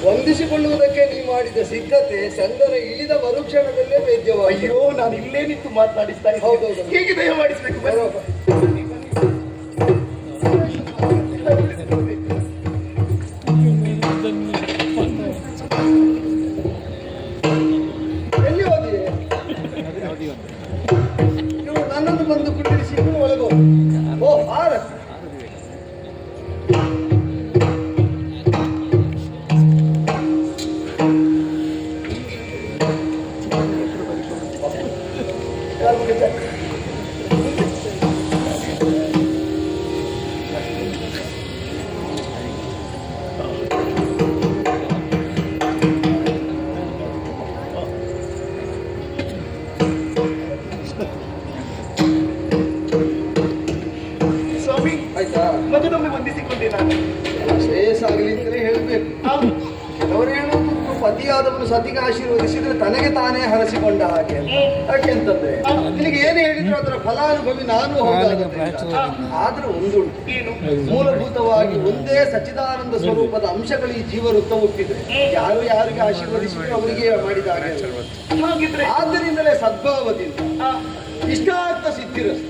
ವಂದಿಸಿಕೊಳ್ಳುವುದಕ್ಕೆ ನೀವು ಮಾಡಿದ ಸಿದ್ಧತೆ ಚಂದನ ಇಳಿದ ಮರುಕ್ಷಣದಲ್ಲೇ ವೇದ್ಯವಾಗಿ. ಅಯ್ಯೋ, ನಾನು ಇಲ್ಲೇ ನಿಂತು ಮಾತನಾಡಿಸ್ತಾ ಇದ್ದೀನಿ. ಹೌದೌದು. ಹೇಗೆ ದಯ ಮಾಡಿಸ್ಬೇಕು? ಎಲ್ಲಿ ಹೋದಿ? ನೀವು ನನ್ನನ್ನು ಬಂದು ಕುಳ್ಳಿರಿಸಿ ಒಳಗೋ. ಓ ಆರ ಸ್ವಾಮಿ, ಆಯ್ತಾ? ಮಗನೊಮ್ಮೆ ವಂದಿಸಿಕೊಂಡೆ ನಾನು. ಶ್ರೇಯಸ್ ಆಗಲಿ ಅಂತಲೇ ಹೇಳಬೇಕು. ಕೆಲವರು ಹೇಳುವುದು ಪತಿಯಾದವನು ಸತಿಗೆ ಆಶೀರ್ವದಿಸಿದ್ರೆ ತನಗೆ ತಾನೇ ಹರಸಿಕೊಂಡ ಹಾಗೆ ಅಂತ. ಯಾಕೆ ಅಂತಂದ್ರೆ ನಿನಗೆ ಏನು ಹೇಳಿದ್ರು ಅದರ ಫಲಾನುಭವಿ ನಾನು ಆದ್ರೂ ಒಂದುಂಟು. ಏನು? ಮೂಲಭೂತವಾಗಿ ಒಂದೇ ಸಚ್ಚಿದಾನಂದ ಸ್ವರೂಪದ ಅಂಶಗಳು ಈ ಜೀವವೃತ್ತ ಒಪ್ಪಿದ್ರೆ ಯಾರು ಯಾರಿಗೆ ಆಶೀರ್ವದಿಸಿದ್ರು ಅವರಿಗೆ ಮಾಡಿದ ಹಾಗೆ. ಹಾಗಿದ್ರೆ ಆದ್ದರಿಂದಲೇ ಸದ್ಭಾವದಿಂದ ಇಷ್ಟಾರ್ಥ ಸಿದ್ಧಿರಸ್ತು.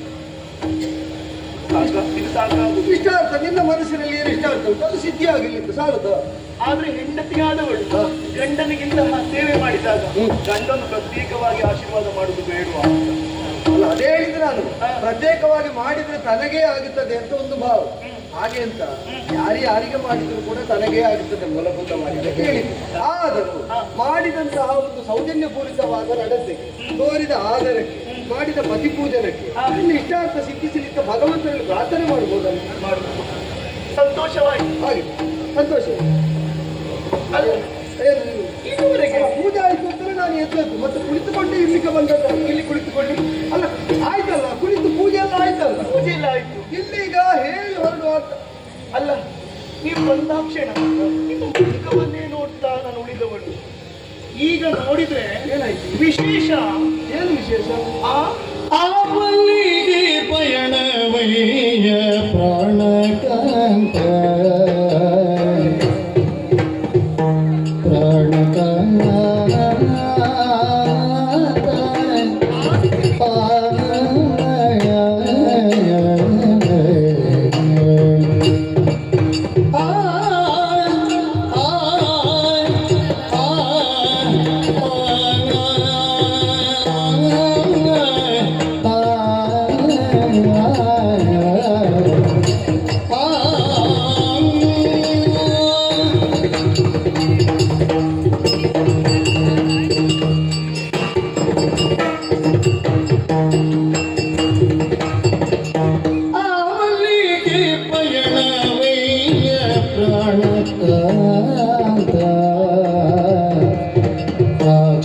ಇದು ಸಾಕಾಗುದು. ಇಷ್ಟಾರ್ಥ ನಿನ್ನ ಮನಸ್ಸಿನಲ್ಲಿ ಏನು ಇಷ್ಟಾರ್ಥ ಉಂಟು ಅದು ಸಿದ್ಧಿ ಆಗಲಿಲ್ಲ ಸಾಲದ. ಆದ್ರೆ ಹೆಂಡತಿಯಾದವಳು ಗಂಡನಿಗಿಂತ ಸೇವೆ ಮಾಡಿದಾಗ ಗಂಡನ್ನು ಪ್ರತ್ಯೇಕವಾಗಿ ಆಶೀರ್ವಾದ ಮಾಡುವುದು ಬೇಡುವ ಅಲ್ಲ, ಅದೇ ಹೇಳಿದ್ರೆ ನಾನು ಪ್ರತ್ಯೇಕವಾಗಿ ಮಾಡಿದ್ರೆ ತನಗೇ ಆಗುತ್ತದೆ ಅಂತ ಒಂದು ಭಾವ. ಹಾಗೆ ಅಂತ ಯಾರಿಗೆ ಮಾಡಿದ್ರು ಕೂಡ ತನಗೇ ಆಗುತ್ತದೆ ಮೂಲಭೂತವಾಗಿ ಹೇಳಿದ್ರು. ಆದರೂ ಮಾಡಿದಂತಹ ಒಂದು ಸೌಜನ್ಯಪೂರಿತವಾದ ನಡತೆಗೆ, ತೋರಿದ ಆಧಾರಕ್ಕೆ, ಮಾಡಿದ ಪತಿಪೂಜನಕ್ಕೆ ಇನ್ನು ಇಷ್ಟಾರ್ಥ ಸಿದ್ಧಿಸಲಿಕ್ಕೆ ಭಗವಂತನಲ್ಲಿ ಪ್ರಾರ್ಥನೆ ಮಾಡಬಹುದಲ್ಲ. ಮಾಡಬಹುದು. ಸಂತೋಷವಾಯಿತು. ಹಾಗೆ ಸಂತೋಷ. ಇದುವರೆಗೆ ಪೂಜೆ ಆಯ್ತು ಅಂತಲೇ ನಾನು ಎದ್ದದ್ದು, ಮತ್ತೆ ಕುಳಿತುಕೊಂಡೇ ಇಲ್ಲಿಗೆ ಬಂದದ್ದು. ಇಲ್ಲಿ ಕುಳಿತುಕೊಂಡು ಅಲ್ಲ ಆಯ್ತಲ್ಲ, ಕುಳಿತು ಪೂಜೆ ಎಲ್ಲ ಆಯ್ತಲ್ಲ, ಪೂಜೆ ಎಲ್ಲ ಆಯ್ತು. ಇಲ್ಲೀಗ ಹೇಳಿ ಹೊರಡುವ ಅಂತ. ಅಲ್ಲ, ನೀವು ಬಂದಾಕ್ಷಣ ನಿಮ್ಮ ಮುಖವನ್ನೇ ನೋಡ್ತಾ ನಾನು ಉಳಿದವಳು. ಈಗ ನೋಡಿದ್ರೆ ಏನಾಯ್ತು? ವಿಶೇಷ. ಏನು ವಿಶೇಷ? ಆವಲಿಗೆ ಪಯಣವಯ್ಯ ಪ್ರಾಣಕಾಂತ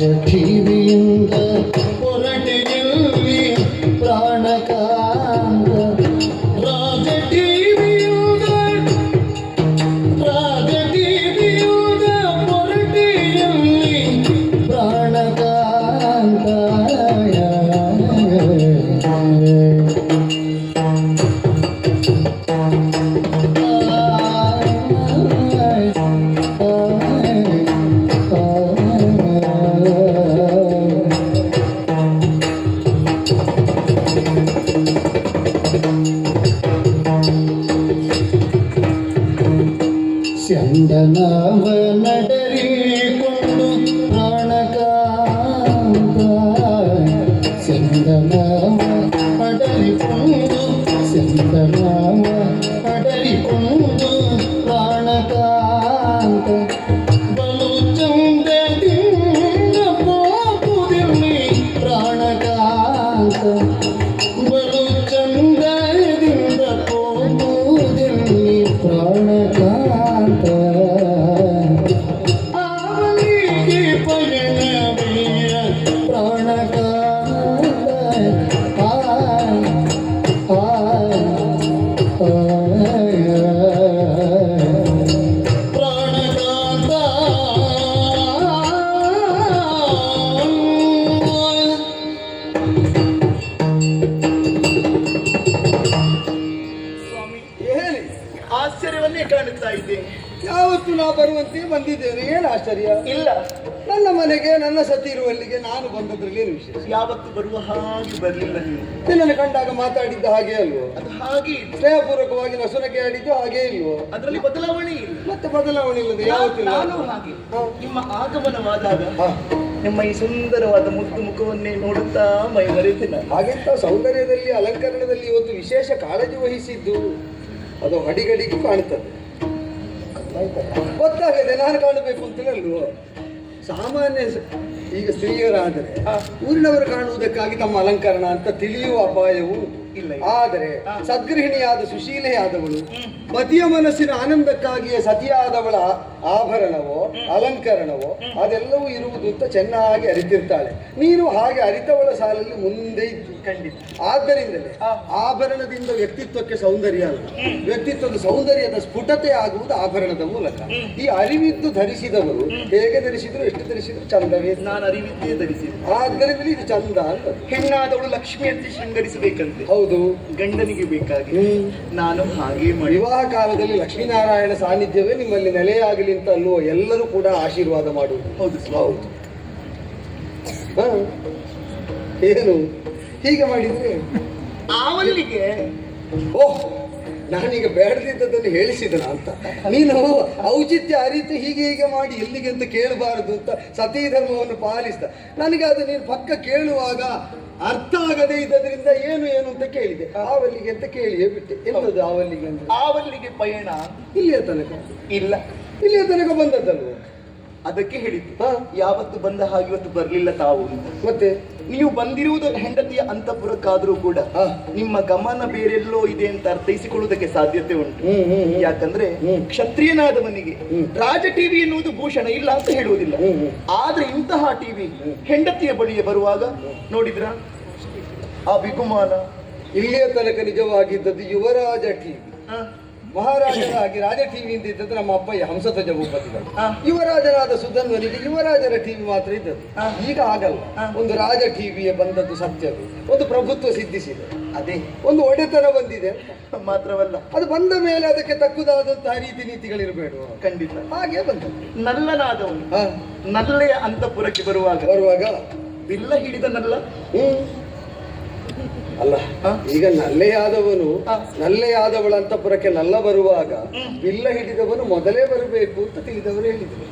ರಾಜಠೀವಿಯಿಂದ ಹೊರಟೆಯಲ್ಲಿ ಪ್ರಾಣಕಾಂತ ರಾಜಠೀವಿಯಿಂದ ಹೊರಟೆಯಲ್ಲಿ ಪ್ರಾಣಕಾಂತ ಚಂದನವ ನಡರಿಕೊಂಡು ಪ್ರಾಣಕಾಂತ ಚಂದನವ ಅಡರಿಕೊಂಡು ಚಂದನವ ಅಡರಿಕೊಂಡು ಪ್ರಾಣಕಾಂತ ಬಲು ಚಂದದಿಂದ ಪೋಪುದಿರ್ಲಿ ಪ್ರಾಣಕಾಂತ ಬಲು ಚಂದದಿಂದ ಪೋಪುದಿರ್ಲಿ ಪ್ರಾಣಕಾಂತ ಆವಲಿಗೆ ಪಯಣವಯ್ಯ ಪ್ರಾಣಕಾಂತ ಪ್ರಾಣಕಾಂತ. ಸ್ವಾಮಿ, ಆಶ್ಚರ್ಯವನ್ನೇ ಕಾಣುತ್ತಾ ಇದ್ದೇನೆ. ಯಾವತ್ತು ನಾ ಬರುವಂತೆ ಬಂದಿದ್ದೇನೆ, ಏನು ಆಶ್ಚರ್ಯ? ಇಲ್ಲ, ನನ್ನ ಮನೆಗೆ ನನ್ನ ಸತಿ ಇರುವಲ್ಲಿಗೆ ನಾನು ಬಂದದ್ರಲ್ಲಿ ಏನು ವಿಶೇಷ? ಯಾವತ್ತು ಬರುವ ಹಾಗೆ ಬರ್ಲಿಲ್ಲ ನೀವು. ನಿನ್ನನ್ನು ಕಂಡಾಗ ಮಾತಾಡಿದ್ದ ಹಾಗೆ ಅಲ್ವೋ? ಅದು ಹಾಗೆ ಇತ್ತು. ಸ್ನೇಹಪೂರ್ವಕವಾಗಿ ನಸುನಗೆ ಆಡಿದ್ದು ಹಾಗೆ ಇಲ್ವೋ? ಅದರಲ್ಲಿ ಬದಲಾವಣೆ ಇಲ್ಲ. ಮತ್ತೆ ಬದಲಾವಣೆ ಇಲ್ಲದೆ ಯಾವತ್ತಿಲ್ಲ. ನಾನು ಹಾಗೆ ಹಾ. ನಿಮ್ಮ ಆಗಮನವಾದಾಗ ಹಾ. ನಿಮ್ಮ ಈ ಸುಂದರವಾದ ಮುದ್ದು ಮುಖವನ್ನೇ ನೋಡುತ್ತಾ ಮೈ ಮರೆತಿನ. ಹಾಗೆಂತ ಸೌಂದರ್ಯದಲ್ಲಿ ಅಲಂಕರಣದಲ್ಲಿ ಇವತ್ತು ವಿಶೇಷ ಕಾಳಜಿ ವಹಿಸಿದ್ದು ಅದು ಅಡಿಗಡಿಗೂ ಕಾಣುತ್ತದೆ. ಗೊತ್ತಾಗದೆ ನಾನು ಕಾಣಬೇಕು ಅಂತಲೇ ಅಲ್ವೋ? ಸಾಮಾನ್ಯ ಈಗ ಸ್ತ್ರೀಯರಾದರೆ ಊರಿನವರು ಕಾಣುವುದಕ್ಕಾಗಿ ತಮ್ಮ ಅಲಂಕರಣ ಅಂತ ತಿಳಿಯುವ ಅಪಾಯವೂ ಇಲ್ಲ. ಆದರೆ ಸದ್ಗೃಹಿಣಿಯಾದ ಸುಶೀಲೆಯಾದವಳು ಪತಿಯ ಮನಸ್ಸಿನ ಆನಂದಕ್ಕಾಗಿಯೇ ಸತಿಯಾದವಳ ಆಭರಣವೋ ಅಲಂಕರಣವೋ ಅದೆಲ್ಲವೂ ಇರುವುದು ಅಂತ ಚೆನ್ನಾಗಿ ಅರಿತಿರ್ತಾಳೆ. ನೀನು ಹಾಗೆ ಅರಿತವಳ ಸಾಲಲ್ಲಿ ಮುಂದೆ ಇದ್ದು ಖಂಡಿತ. ಆದ್ದರಿಂದಲೇ ಆಭರಣದಿಂದ ವ್ಯಕ್ತಿತ್ವಕ್ಕೆ ಸೌಂದರ್ಯ ಅಲ್ಲ, ವ್ಯಕ್ತಿತ್ವದ ಸೌಂದರ್ಯದ ಸ್ಫುಟತೆ ಆಗುವುದು ಆಭರಣದ ಮೂಲಕ. ಈ ಅರಿವಿದ್ದು ಧರಿಸಿದವರು ಹೇಗೆ ಧರಿಸಿದ್ರು ಎಷ್ಟು ಧರಿಸಿದ್ರು ಚಂದವೇ. ನಾನು ಅರಿವಿದ್ದೇ ಧರಿಸಿದೆ. ಆದ್ದರಿಂದಲೇ ಇದು ಚಂದ ಅಂತ. ಹೆಣ್ಣಾದವಳು ಲಕ್ಷ್ಮಿಯಂತೆ ಶೃಂಗರಿಸಬೇಕಂತೆ, ಹೌದು, ಗಂಡನಿಗೆ ಬೇಕಾಗಿ. ನಾನು ಹಾಗೆ ಮಾಡಿ ವಿವಾಹ ಕಾಲದಲ್ಲಿ ಲಕ್ಷ್ಮೀನಾರಾಯಣ ಸಾನ್ನಿಧ್ಯವೇ ನಿಮ್ಮಲ್ಲಿ ನೆಲೆಯಾಗಲಿ ಅಂತ ಅಲ್ವೋ ಎಲ್ಲರೂ ಕೂಡ ಆಶೀರ್ವಾದ ಮಾಡುವುದು. ಹೌದು ಹೌದು. ಹ? ಏನು ಹೀಗೆ ಮಾಡಿದ್ರೆ ಆವಲ್ಲಿಗೆ ಓಹ್, ನಾನೀಗ ಬೇಡದಿದ್ದದನ್ನು ಹೇಳಿಸಿದನ ಅಂತ. ನೀನು ಔಚಿತ್ಯ ಅರಿತು ಹೀಗೆ ಮಾಡಿ ಎಲ್ಲಿಗೆ ಅಂತ ಕೇಳಬಾರದು ಅಂತ ಸತೀ ಧರ್ಮವನ್ನು ಪಾಲಿಸಿದ. ನನಗೆ ಅದು ನೀನು ಪಕ್ಕ ಕೇಳುವಾಗ ಅರ್ಥ ಆಗದೆ ಇದ್ದದ್ರಿಂದ ಏನು ಅಂತ ಕೇಳಿದೆ. ಆವಲ್ಲಿಗೆ ಅಂತ ಕೇಳಿಯೇ ಬಿಟ್ಟೆ. ಎಂತದ್ದು ಆವಲ್ಲಿಗೆ ಅಂದ್ರೆ? ಆವಲ್ಲಿಗೆ ಪಯಣ ಇಲ್ಲಿಯ ತನಕ ಇಲ್ಲ, ಇಲ್ಲಿಯ ತನಕ ಬಂದದ್ದಲ್ವ? ಅದಕ್ಕೆ ಹೇಳಿದ್ದು. ಹಾ. ಯಾವತ್ತು ಬಂದ ಹಾಗೆ ಇವತ್ತು ಬರ್ಲಿಲ್ಲ ತಾವು ಅಂತ. ಮತ್ತೆ ನೀವು ಬಂದಿರುವುದು ಹೆಂಡತಿಯ ಅಂತಃಪುರಕ್ಕಾದ್ರೂ ಕೂಡ ಹಾ. ನಿಮ್ಮ ಗಮನ ಬೇರೆಲ್ಲೋ ಇದೆ ಅಂತ ಅರ್ಥೈಸಿಕೊಳ್ಳುವುದಕ್ಕೆ ಸಾಧ್ಯತೆ ಉಂಟು. ಯಾಕಂದ್ರೆ ಹ್ಮ್. ಕ್ಷತ್ರಿಯನಾದವನಿಗೆ ರಾಜ ಟಿವಿ ಎನ್ನುವುದು ಭೂಷಣ ಇಲ್ಲ ಅಂತ ಹೇಳುವುದಿಲ್ಲ. ಆದ್ರೆ ಇಂತಹ ಟಿವಿ ಹೆಂಡತಿಯ ಬಳಿಗೆ ಬರುವಾಗ ನೋಡಿದ್ರ ಆ ಬಿಗುಮಾನ. ಇಲ್ಲಿಯ ತನಕ ನಿಜವಾಗಿದ್ದದ್ದು ಯುವರಾಜ ಟಿವಿ. ಆ, ಮಹಾರಾಜರಾಗಿ ರಾಜ ಟಿವಿ ಅಂತ ಇದ್ದದ್ದು ನಮ್ಮ ಅಪ್ಪಯ್ಯ ಹಂಸಧ್ವಜ ಭೂಪತಿಗಳು. ಆ. ಯುವರಾಜನಾದ ಸುಧನ್ವನಿಗೆ ಯುವರಾಜರ ಟಿವಿ ಮಾತ್ರ ಇದ್ದದ್ದು. ಆ. ಈಗ ಆಗಲ್ಲ. ಒಂದು ರಾಜ ಟಿವಿಯೇ ಬಂದದ್ದು ಸತ್ಯವೇ. ಒಂದು ಪ್ರಭುತ್ವ ಸಿದ್ಧಿಸಿದೆ, ಅದೇ ಒಂದು ಒಡೆತನ ಬಂದಿದೆ. ಮಾತ್ರವಲ್ಲ, ಅದು ಬಂದ ಮೇಲೆ ಅದಕ್ಕೆ ತಕ್ಕುದಾದಂತಹ ರೀತಿ ನೀತಿಗಳಿರಬೇಡ. ಖಂಡಿತ ಹಾಗೆ ಬಂದದ್ದು. ನಲ್ಲನಾದವನು ಹಾ. ನಲ್ಲೆಯ ಅಂತಃಪುರಕ್ಕೆ ಬರುವಾಗ ಬರುವಾಗ ಬಿಲ್ಲ ಹಿಡಿದ ನಲ್ಲ. ಅಲ್ಲ, ಹಾ? ಈಗ ನಲ್ಲೆಯಾದವನು ಹಾ. ನಲ್ಲೆಯಾದವಳ ಅಂತಃಪುರಕ್ಕೆ ನಲ್ಲ ಬರುವಾಗ ಬಿಲ್ಲ ಹಿಡಿದವನು ಮೊದಲೇ ಬರಬೇಕು ಅಂತ ತಿಳಿದವರು ಹೇಳಿದರು.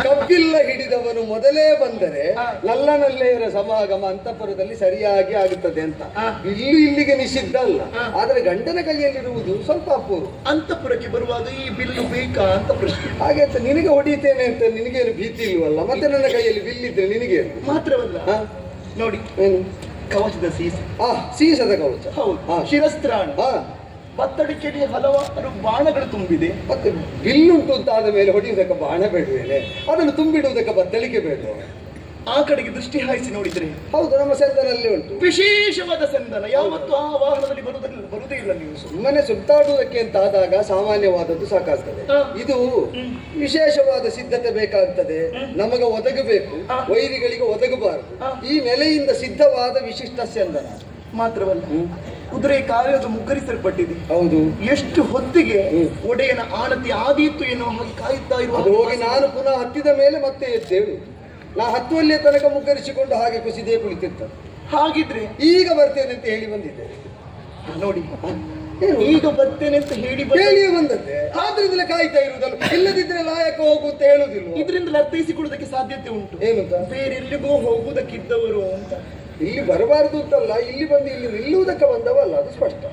ಕಬ್ಬಿಲ್ಲ ಹಿಡಿದವನು ಮೊದಲೇ ಬಂದರೆ ಹಾ. ನಲ್ಲೆಯರ ಸಮಾಗಮ ಅಂತಃಪುರದಲ್ಲಿ ಸರಿಯಾಗಿ ಆಗುತ್ತದೆ ಅಂತ. ಹಾ. ಇಲ್ಲಿಗೆ ನಿಷಿದ್ಧ ಅಲ್ಲ, ಹಾ. ಆದರೆ ಗಂಡನ ಕೈಯಲ್ಲಿರುವುದು ಸ್ವಲ್ಪ ಅಪೂರ್ವ. ಅಂತಃಪುರಕ್ಕೆ ಬರುವಾಗ ಈ ಬಿಲ್ಲು ಬೇಕಾ ಅಂತ ಪ್ರಶ್ನೆ. ಹಾಗೆ ಅಂತ ನಿನಗೆ ಹೊಡಿತೇನೆ ಅಂತ ನಿನಗೇನು ಭೀತಿ ಇಲ್ವಲ್ಲ? ಮತ್ತೆ ನನ್ನ ಕೈಯಲ್ಲಿ ಬಿಲ್ಲಿದ್ರೆ ನಿನಗೆ ಮಾತ್ರವಲ್ಲ, ಹಾ? ನೋಡಿ ಏನು? ಕವಚದ ಸೀಸ, ಸೀಸದ ಕವಚ. ಹೌದು, ಹಾ. ಶಿರಸ್ತ್ರಾಣ, ಹಾ. ಬತ್ತಡಿಕೆಯಲ್ಲಿ ಹಲವಾರು ಬಾಣಗಳು ತುಂಬಿದೆ. ಮತ್ತೆ ಬಿಲ್ಲುಂಟು ಅಂತ ಆದ ಮೇಲೆ ಹೊಡೆಯುವುದಕ್ಕೆ ಬಾಣ ಬೇಡವೇನೆ? ಅದನ್ನು ತುಂಬಿಡುವುದಕ್ಕೆ ಬತ್ತಳಿಕೆ ಬೇಡ? ಆ ಕಡೆಗೆ ದೃಷ್ಟಿ ಹಾಯಿಸಿ ನೋಡಿದ್ರೆ ಹೌದು, ನಮ್ಮ ಸೆಂದನಲ್ಲಿ ಉಂಟು ವಿಶೇಷವಾದ ಸಂದನ. ಯಾವತ್ತು ಆ ವಾಹನದಲ್ಲಿ ಬರುವುದೇ ಇಲ್ಲ ನೀವು. ಸುಮ್ಮನೆ ಸುತ್ತಾಡುವುದಕ್ಕೆ ಅಂತ ಆದಾಗ ಸಾಮಾನ್ಯವಾದದ್ದು ಸಾಕಾಗ್ತದೆ. ಹಾ. ಇದು ವಿಶೇಷವಾದ ಸಿದ್ಧತೆ ಬೇಕಾಗ್ತದೆ. ನಮಗೆ ಒದಗಬೇಕು, ಹಾ. ವೈರಿಗಳಿಗೆ ಒದಗಬಾರದು. ಹಾ. ಈ ನೆಲೆಯಿಂದ ಸಿದ್ಧವಾದ ವಿಶಿಷ್ಟ ಸಂದನ. ಮಾತ್ರವಲ್ಲ, ಕುದುರೆ ಕಾರ್ಯದ ಮುಗ್ಗರಿಸಲ್ಪಟ್ಟಿದೆ. ಹೌದು. ಎಷ್ಟು ಹೊತ್ತಿಗೆ ಒಡೆಯನ ಆಣತಿ ಆದೀತು ಎನ್ನುವ ಹಾಗೆ ಕಾಯುತ್ತಾ ಅದು ಇರುವ ಹೋಗಿ ನಾನು ಪುನಃ ಹತ್ತಿದ ಮೇಲೆ ಮತ್ತೆ ಎದ್ದೇಳು. ನಾ ಹತ್ತುವಲ್ಲಿಯ ತನಕ ಮುಗ್ಗರಿಸಿಕೊಂಡು ಹಾಗೆ ಕುಸಿದೇ ಕುಳಿತಿರ್ತ. ಹಾಗಿದ್ರೆ ಈಗ ಬರ್ತೇನೆ ಅಂತ ಹೇಳಿ ಬಂದಿದ್ದೆ. ನೋಡಿ, ಏನು? ಈಗ ಬರ್ತೇನೆ ಅಂತ ಹೇಳಿಯೇ ಬಂದದ್ದೆ. ಆದ್ರಿಂದಲೇ ಕಾಯ್ತಾ ಇರುವುದಲ್ಲ. ಇಲ್ಲದಿದ್ರೆ ಲಾಯಕ ಹೋಗು ಅಂತ ಹೇಳುದಿಲ್ಲ. ಇದರಿಂದ ಅರ್ಥೈಸಿಕೊಳ್ಳುವುದಕ್ಕೆ ಸಾಧ್ಯತೆ ಉಂಟು. ಏನಂತ? ಬೇರೆಲ್ಲಿಗೋ ಹೋಗುವುದಕ್ಕಿದ್ದವರು ಅಂತ. ಇಲ್ಲಿ ಬರಬಾರದು ಅಂತಲ್ಲ, ಇಲ್ಲಿ ಬಂದು ಇಲ್ಲಿ ನಿಲ್ಲುವುದಕ್ಕೆ ಬಂದವಲ್ಲ, ಅದು ಸ್ಪಷ್ಟ.